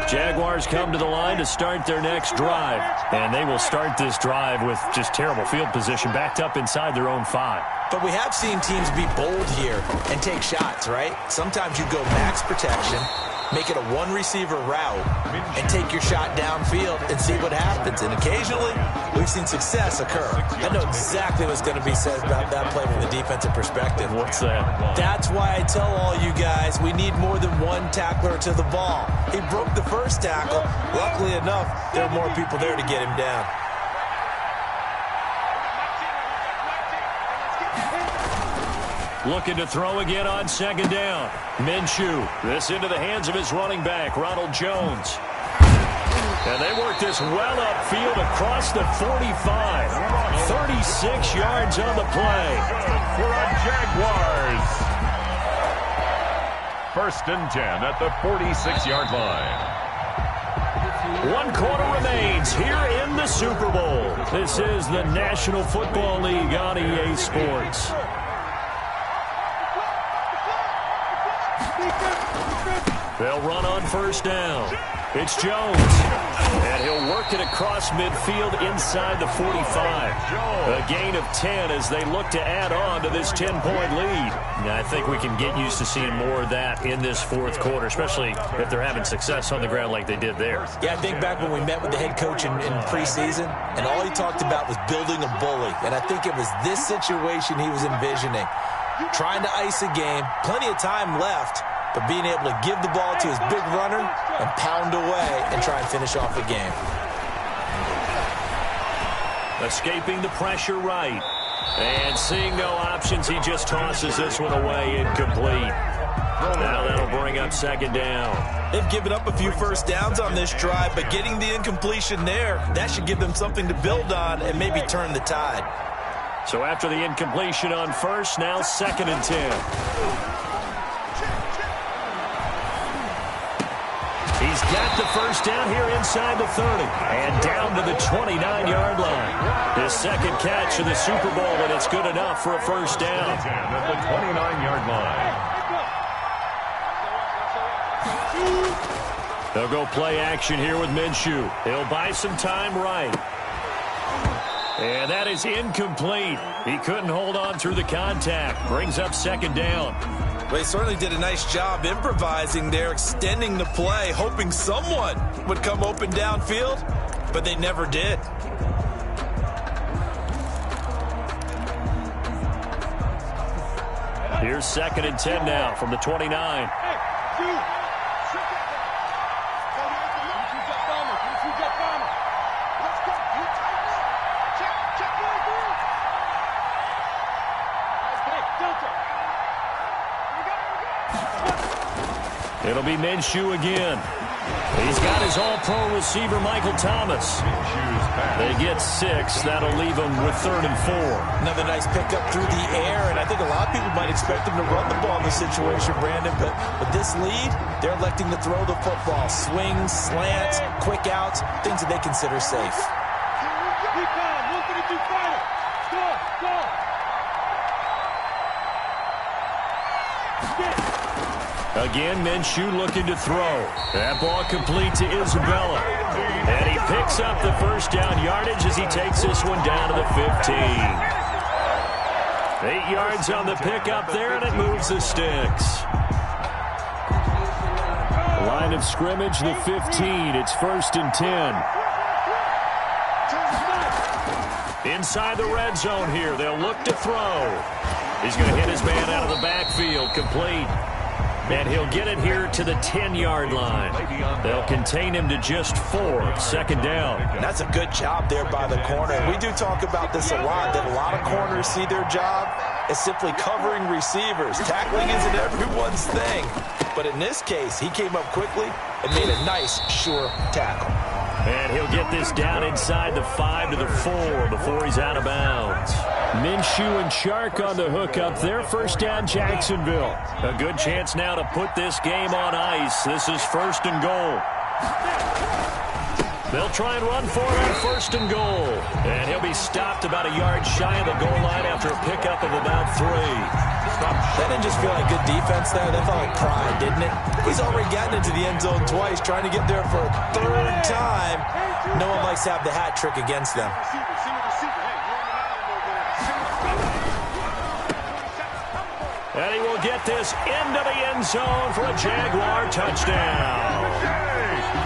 Jaguars come to the line to start their next drive. And they will start this drive with just terrible field position, backed up inside their own 5. But we have seen teams be bold here and take shots, right? Sometimes you go max protection, make it a one-receiver route, and take your shot downfield and see what happens. And occasionally, we've seen success occur. I know exactly what's going to be said about that play from the defensive perspective. What's that? That's why I tell all you guys we need more than one tackler to the ball. He broke the first tackle. Luckily enough, there are more people there to get him down. Looking to throw again on 2nd down. Minshew. This into the hands of his running back, Ronald Jones. And they work this well upfield across the 45. 36 yards on the play. For a Jaguars. 1st and 10 at the 46-yard line. 1 quarter remains here in the Super Bowl. This is the National Football League on EA Sports. They'll run on first down. It's Jones. And he'll work it across midfield inside the 45. A gain of 10 as they look to add on to this 10-point lead. I think we can get used to seeing more of that in this fourth quarter, especially if they're having success on the ground like they did there. Yeah, I think back when we met with the head coach in preseason, and all he talked about was building a bully. And I think it was this situation he was envisioning. Trying to ice a game, plenty of time left, but being able to give the ball to his big runner and pound away and try and finish off the game. Escaping the pressure right. And seeing no options, he just tosses this one away incomplete. Now that'll bring up second down. They've given up a few first downs on this drive, but getting the incompletion there, that should give them something to build on and maybe turn the tide. So after the incompletion on first, now 2nd and 10. He's got the first down here inside the 30 and down to the 29-yard line. His second catch of the Super Bowl, and it's good enough for a first down. At the 29-yard line. They'll go play action here with Minshew. He'll buy some time right. And that is incomplete. He couldn't hold on through the contact. Brings up second down. Well, they certainly did a nice job improvising there, extending the play, hoping someone would come open downfield, but they never did. Here's 2nd and 10 now from the 29. It'll be Minshew again. He's got his all-pro receiver, Michael Thomas. They get 6. That'll leave them with 3rd and 4. Another nice pickup through the air, and I think a lot of people might expect them to run the ball in this situation, Brandon, but with this lead, they're electing to throw the football. Swings, slants, quick outs, things that they consider safe. Again, Minshew looking to throw. That ball complete to Isabella. And he picks up the first down yardage as he takes this one down to the 15. 8 yards on the pickup there, and it moves the sticks. Line of scrimmage, the 15. It's 1st and 10. Inside the red zone here. They'll look to throw. He's going to hit his man out of the backfield. Complete. And he'll get it here to the 10-yard line. They'll contain him to just 4. 2nd down. That's a good job there by the corner. We do talk about this a lot, that a lot of corners see their job as simply covering receivers. Tackling isn't everyone's thing. But in this case, he came up quickly and made a nice, sure tackle. And he'll get this down inside the 5 to the 4 before he's out of bounds. Minshew and Chark on the hook up there. First down, Jacksonville. A good chance now to put this game on ice. This is 1st and goal. They'll try and run for it on 1st and goal. And he'll be stopped about a yard shy of the goal line after a pickup of about 3. That didn't just feel like good defense there. That felt like pride, didn't it? He's already gotten into the end zone twice, trying to get there for a 3rd time. No one likes to have the hat trick against them. And he will get this into the end zone for a Jaguar touchdown.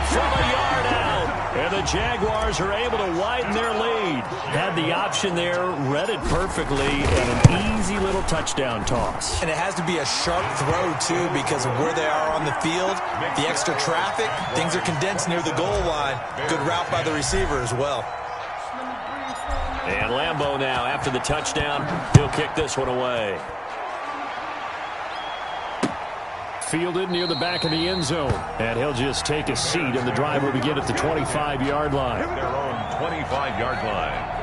From a yard out. And the Jaguars are able to widen their lead. Had the option there, read it perfectly, and an easy little touchdown toss. And it has to be a sharp throw, too, because of where they are on the field. The extra traffic, things are condensed near the goal line. Good route by the receiver as well. And Lambeau now, after the touchdown, he'll kick this one away. Fielded near the back of the end zone. And he'll just take a seat, and the drive will begin at the 25-yard line. Their own 25-yard line.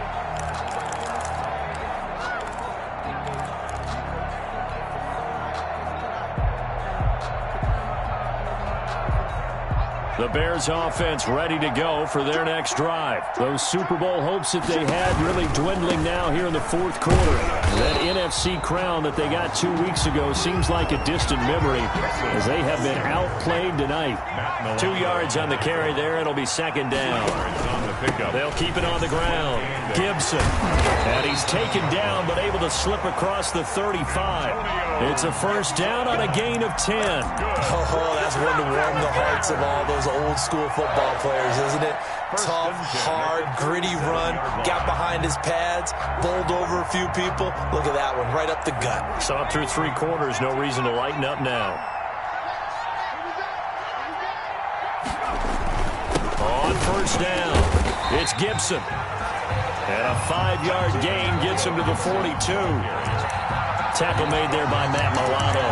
The Bears offense ready to go for their next drive. Those Super Bowl hopes that they had really dwindling now here in the fourth quarter. That NFC crown that they got 2 weeks ago seems like a distant memory as they have been outplayed tonight. 2 yards on the carry there. It'll be second down. They'll keep it on the ground. Gibson. And he's taken down but able to slip across the 35. It's a first down on a gain of 10. Oh, that's one to warm the hearts of all those old-school football players, isn't it? Tough, hard, gritty run. Got behind his pads, bowled over a few people. Look at that one, right up the gut. Saw it through 3 quarters. No reason to lighten up now. On first down, it's Gibson. And a 5-yard gain gets him to the 42. Tackle made there by Matt Milano.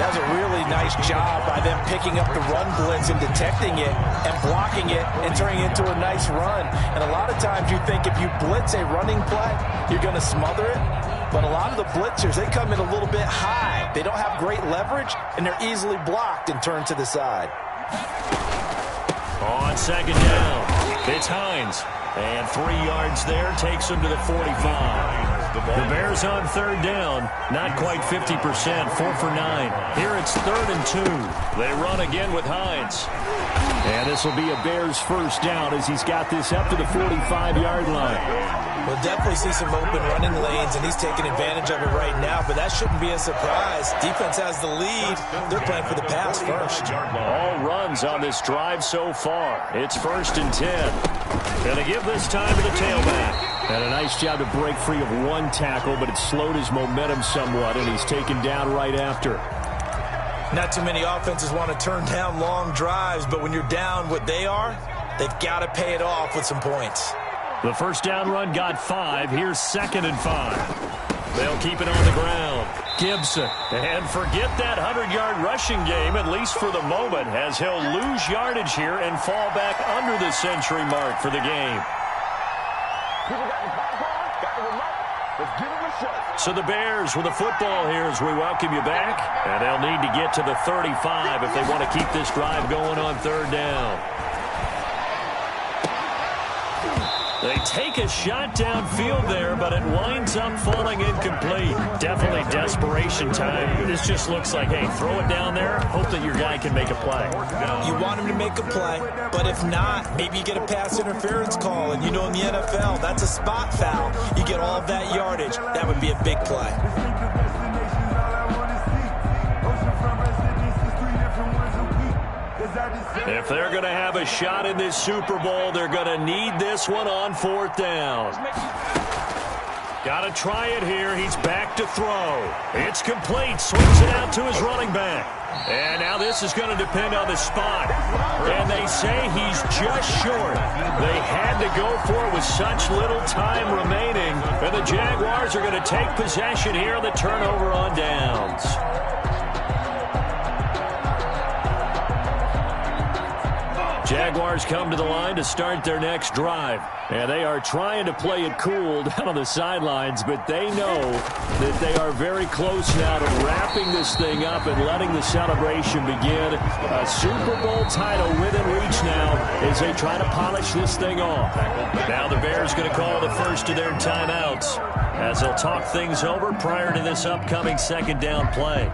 That was a really nice job by them picking up the run blitz and detecting it and blocking it and turning it into a nice run. And a lot of times you think if you blitz a running play, you're going to smother it. But a lot of the blitzers, they come in a little bit high. They don't have great leverage, and they're easily blocked and turned to the side. On second down, it's Hines. And 3 yards there takes him to the 45. The Bears on third down, not quite 50%, 4 for 9. Here it's 3rd and 2. They run again with Hines. And this will be a Bears first down as he's got this up to the 45-yard line. We'll definitely see some open running lanes, and he's taking advantage of it right now, but that shouldn't be a surprise. Defense has the lead. They're playing for the pass first. All runs on this drive so far. It's 1st and 10. Going to give this time to the tailback. And a nice job to break free of one tackle, but it slowed his momentum somewhat, and he's taken down right after. Not too many offenses want to turn down long drives, but when you're down what they are, they've got to pay it off with some points. The first down run got 5. Here's 2nd and 5. They'll keep it on the ground. Gibson. And forget that 100-yard rushing game, at least for the moment, as he'll lose yardage here and fall back under the century mark for the game. So the Bears with the football here as we welcome you back. And they'll need to get to the 35 if they want to keep this drive going on third down. They take a shot downfield there, but it winds up falling incomplete. Definitely desperation time. This just looks like, hey, throw it down there, hope that your guy can make a play. You want him to make a play, but if not, maybe you get a pass interference call. And you know in the NFL, that's a spot foul. You get all of that yardage. That would be a big play. If they're going to have a shot in this Super Bowl, they're going to need this one on 4th down. Got to try it here. He's back to throw. It's complete. Swings it out to his running back. And now this is going to depend on the spot. And they say he's just short. They had to go for it with such little time remaining. And the Jaguars are going to take possession here on the turnover on downs. Jaguars come to the line to start their next drive. And they are trying to play it cool down on the sidelines, but they know that they are very close now to wrapping this thing up and letting the celebration begin. A Super Bowl title within reach now as they try to polish this thing off. Now the Bears going to call the first of their timeouts as they'll talk things over prior to this upcoming 2nd down play.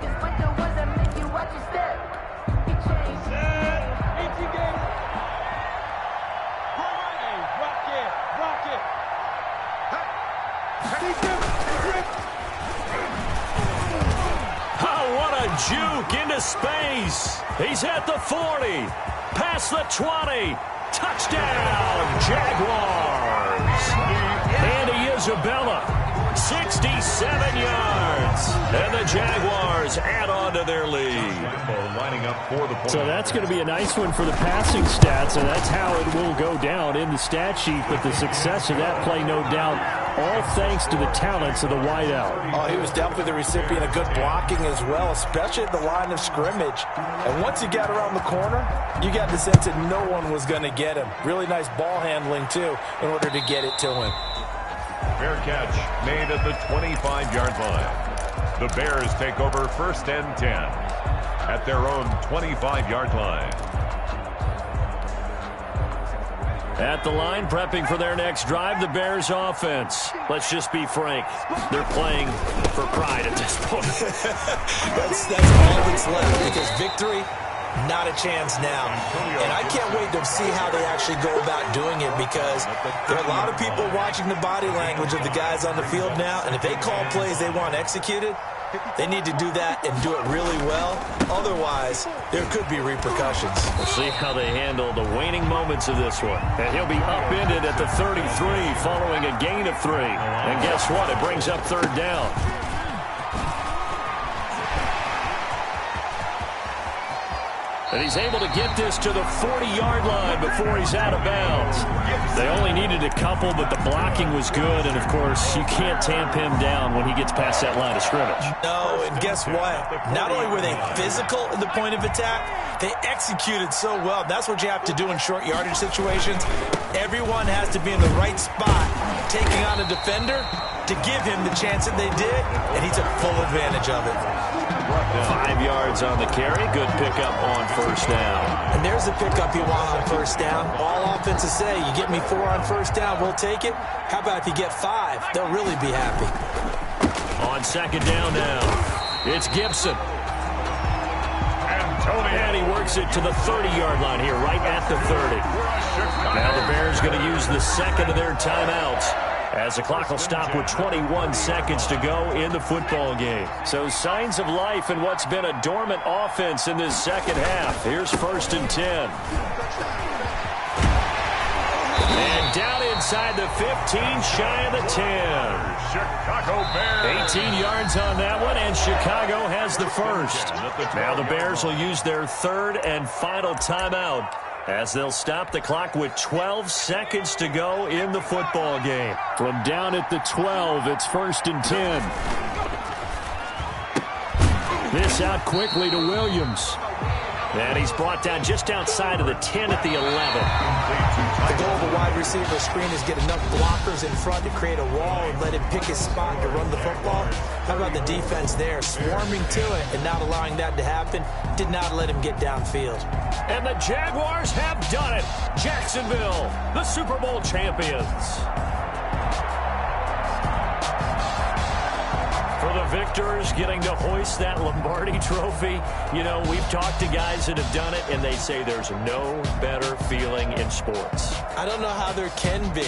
Juke into space. He's at the 40. Past the 20. Touchdown, Jaguars. Andy Isabella. 67 yards. And the Jaguars add on to their lead. So that's going to be a nice one for the passing stats, and that's how it will go down in the stat sheet. But the success of that play, no doubt, all thanks to the talents of the wideout. Oh, he was definitely the recipient of good blocking as well, especially at the line of scrimmage. And once he got around the corner, you got the sense that no one was going to get him. Really nice ball handling, too, in order to get it to him. Fair catch made at the 25-yard line. The Bears take over 1st and 10 at their own 25-yard line. At the line, prepping for their next drive, the Bears offense. Let's just be frank. They're playing for pride at this point. That's all that's left, because victory, not a chance now. And I can't wait to see how they actually go about doing it, because there are a lot of people watching the body language of the guys on the field now, and if they call plays they want executed, they need to do that and do it really well. Otherwise, there could be repercussions. We'll see how they handle the waning moments of this one. And he'll be upended at the 33 following a gain of 3. And guess what? It brings up third down. And he's able to get this to the 40-yard line before he's out of bounds. They only needed a couple, but the blocking was good. And, of course, you can't tamp him down when he gets past that line of scrimmage. No, and guess what? Not only were they physical at the point of attack, they executed so well. That's what you have to do in short yardage situations. Everyone has to be in the right spot, taking on a defender to give him the chance that they did, and he took full advantage of it. 5 yards on the carry. Good pickup on first down. And there's the pickup you want on first down. All offenses say, you get me 4 on first down, we'll take it. How about if you get 5? They'll really be happy. On second down now, it's Gibson. And he works it to the 30-yard line here, right at the 30. Now the Bears going to use the second of their timeouts, as the clock will stop with 21 seconds to go in the football game. So signs of life in what's been a dormant offense in this second half. Here's 1st and 10. And down inside the 15, shy of the 10. Chicago Bears. 18 yards on that one, and Chicago has the first. Now the Bears will use their third and final timeout, as they'll stop the clock with 12 seconds to go in the football game. From down at the 12, it's 1st and 10. This out quickly to Williams. And he's brought down just outside of the 10 at the 11. The goal of a wide receiver screen is get enough blockers in front to create a wall and let him pick his spot to run the football. How about the defense there, swarming to it and not allowing that to happen? Did not let him get downfield. And the Jaguars have done it. Jacksonville, the Super Bowl champions. For the victors, getting to hoist that Lombardi trophy. You know, we've talked to guys that have done it, and they say there's no better feeling in sports. I don't know how there can be.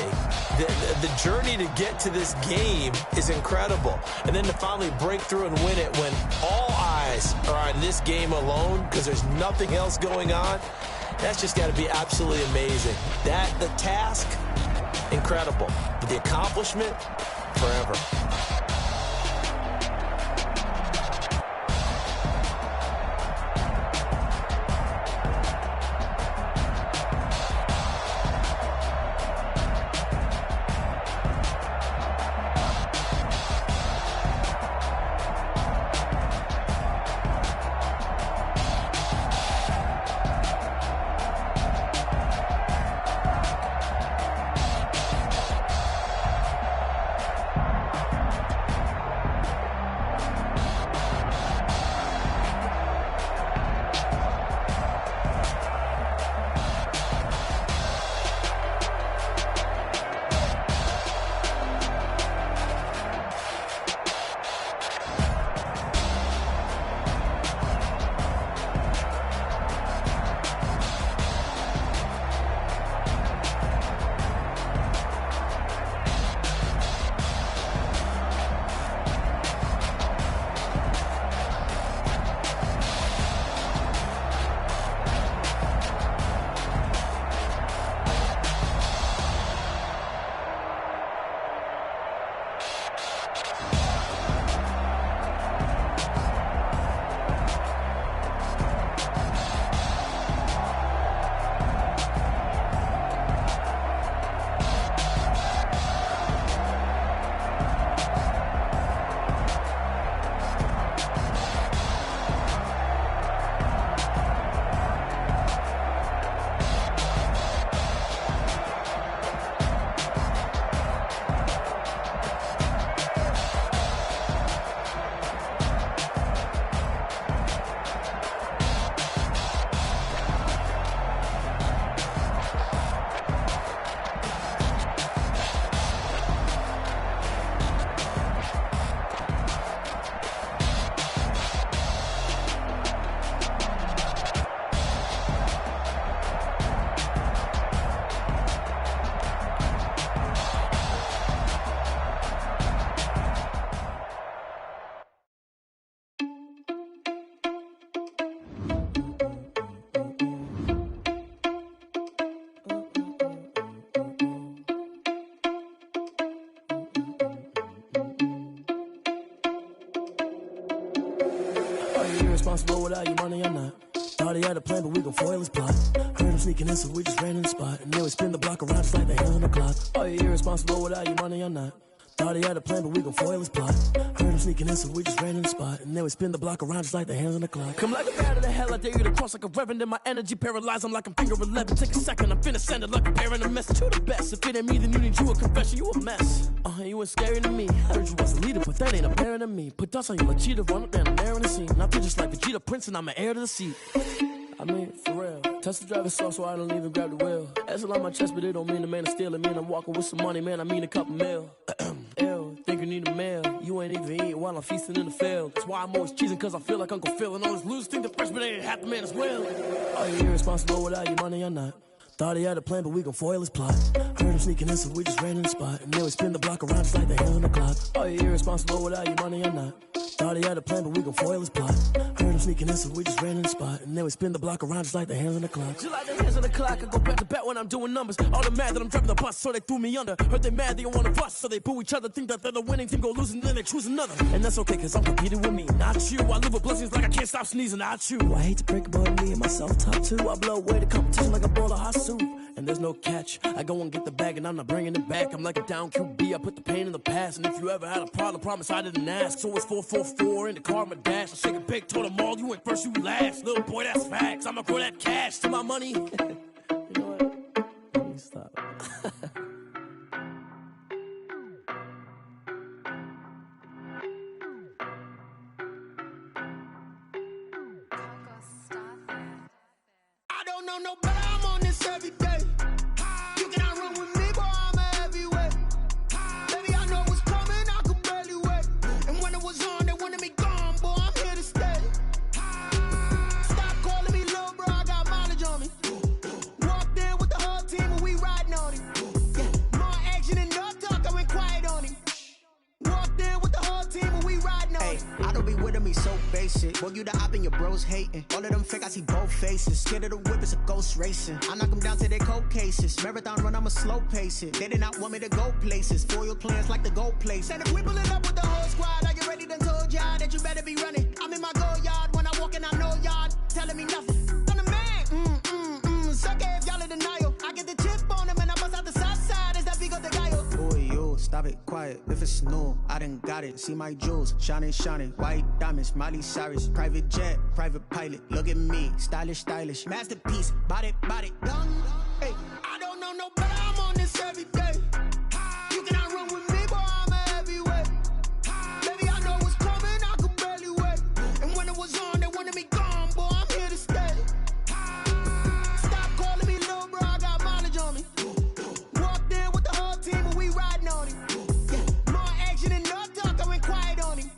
The journey to get to this game is incredible. And then to finally break through and win it when all eyes are on this game alone because there's nothing else going on, that's just got to be absolutely amazing. The task, incredible. But the accomplishment, forever. irresponsible without your money or not. Thought he had a plan, but we gon' foil his plot. Heard him sneaking in, so we just ran in the spot. And then we spin the block around just like the hands on the clock. Are you irresponsible without your money or not? Thought he had a plan, but we gon' foil his plot. Heard him sneaking in, so we just ran in the spot. And then we spin the block around just like the hands on the clock. Come like a bat of the hell, I dare you to cross like a reverend. In my energy paralyzed, I'm like I'm finger 11. Take a second, I'm finna send it like a parent a message to the best. If it ain't me, then you need you a confession, you a mess. You ain't scary to me. Heard you was a leader, but that ain't apparent to me. Put dust on you like cheetah, run up down the air in the scene. I feel just like Vegeta Prince, and I'm an heir to the seat. I mean, for real. Touch the driver's soft, so I don't even grab the wheel. That's on my chest, but it don't mean the man is stealing. Man, I'm walking with some money, man, I mean a couple mil. Ew, think you need a meal. You ain't even eating while I'm feasting in the field. That's why I'm always cheesing, cause I feel like Uncle Phil. And all those losers think the freshman ain't half the man as well. Are you irresponsible without your money or not? Thought he had a plan, but we gon' foil his plot. Heard him sneaking in, so we just ran in the spot. And then we spin the block around just like the hands on the clock. Are you irresponsible without your money or not? Thought he had a plan, but we gon' foil his plot. Heard him sneaking in, so we just ran in the spot. And then we spin the block around just like the hands on the clock. Just like the hands on the clock, I go back to back when I'm doing numbers. All the mad that I'm driving the bus, so they threw me under. Heard they mad, they don't wanna bust, so they boo each other. Think that they're the winning team, go losing, then they choose another. And that's okay, cause I'm competing with me, not you. I live with blessings like I can't stop sneezing, not you. I hate to break it, but me and myself top two. I blow away the competition like a bowl of hot soup. And there's no catch. I go and get the bag and I'm not bringing it back. I'm like a down QB, I put the pain in the past. And if you ever had a problem, promise I didn't ask. So it's 444 in the car, my dash. I shake a big, told them all, you went first, you last. Little boy, that's facts. I'ma grow that cash to my money. You know what? Let me stop. I don't know no better, I'm on this every day. You cannot run with me, boy, I'm a heavyweight. Baby, I know what's coming, I could barely wait. And when it was on, they wanted me gone, boy, I'm here to stay. Stop calling me little bro, I got mileage on me. Walked in with the whole team and we riding on him. Yeah, more action and no talk, I went quiet on him. Walked in with the whole team and we riding on him. I don't be with me so basic. Boy, you the op and your bros hating. All of them fake, I see both faces. Scared of the whip, it's a ghost racing. I knock them down to their cold cases. Marathon run, I'ma slow pace it. They did not want me to go places. Foil plans like the gold place. And if we pulling up with the whole squad, are you ready? Done told y'all that you better be running. I'm in my go yard when I walk in, I know y'all telling me nothing. I'm the man, suck it if y'all in denial. I get the chip on him and I bust out the south side. Is that Vigo de Gallo? Boy, yo, stop it, quiet. If it's new, I done got it. See my jewels, shining, shining. White diamonds, Miley Cyrus. Private jet, private pilot. Look at me, stylish, stylish. Masterpiece, body, done. Hey, I don't know no better, I'm on this every day. You cannot run with me, boy, I'm a heavyweight. Baby, I know what's coming, I could barely wait. And when it was on, they wanted me gone, boy, I'm here to stay. Stop calling me little bro, I got mileage on me. Walked in with the whole team and we riding on him. Yeah, more action and no talk, I went quiet on him.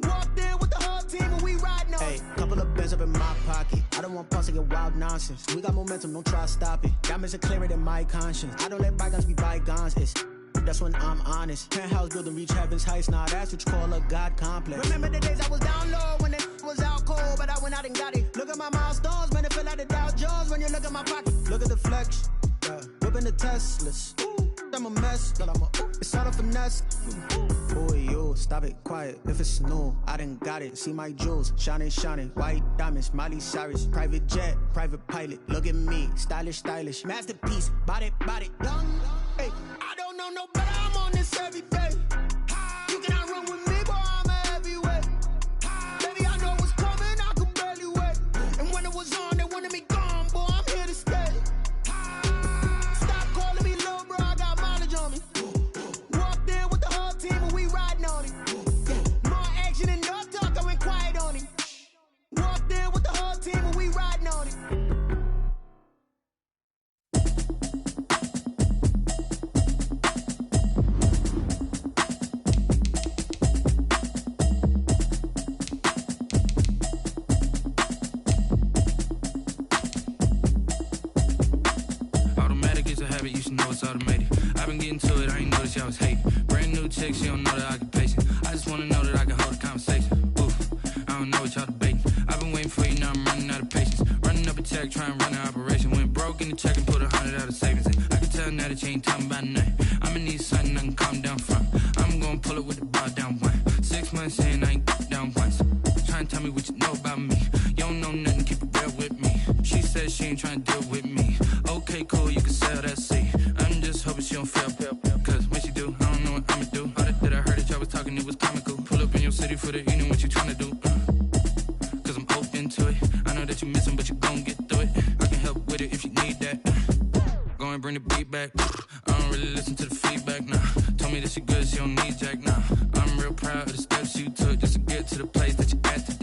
Walked in with the whole team and we riding on him. Hey, couple of bands up in my pocket. I don't want pulse to get wild nonsense. We got momentum, don't try to stop it. Diamonds are clearer than my conscience. I don't let bygones be bygones. That's when I'm honest. Penthouse building, reach heaven's heights. Nah, that's what you call a God complex. Remember the days I was down low when it was out cold, but I went out and got it. Look at my milestones, man, it feel like the Dow Jones when you look at my pocket. Look at the flex, yeah. Whipping the Teslas. I'm a mess, but it's all a finesse. Boy, yo, stop it, quiet. If it's new, I done got it. See my jewels, shining, shining. White diamonds, Miley Cyrus. Private jet, private pilot. Look at me, stylish, stylish. Masterpiece, body, done. Hey, I don't know no better, I'm on this every day. You cannot run with me, boy, I'm a heavyweight. Baby, I know what's coming, I could barely wait. And when it was on, they wanted me gone, boy, I'm here to stay. Stop calling me little bro, I got mileage on me. Walked in with the whole team and we riding on him. Yeah, more action and no talk, I went quiet on him. Walked in with the whole team and we riding on him. I was hating. Brand new chick, she don't know the occupation. I just wanna know that I can hold a conversation. Oof, I don't know what y'all debating. I've been waiting for you, now I'm running out of patience. Running up a check, trying to run an operation. Went broke in the check and put 100 out of savings in. I can tell now that you ain't talking about nothing. I'ma need something I can calm down from. I'm gonna pull it with the bar down one. 6 months in, I ain't down once. Trying to tell me what you know about me. bear with me. She said she ain't trying to deal with me. Okay, cool, you can sell that seat. I'm just hoping she don't fail. Cause when she do, I don't know what I'ma do. All that I heard that y'all was talking, it was comical. Pull up in your city for the evening, what you trying to do? Cause I'm open to it. I know that you missing, but you gon' get through it. I can help with it if you need that. Go and bring the beat back. I don't really listen to the feedback, nah. Told me that she good, she don't need Jack, nah. I'm real proud of the steps you took just to get to the place that you at today.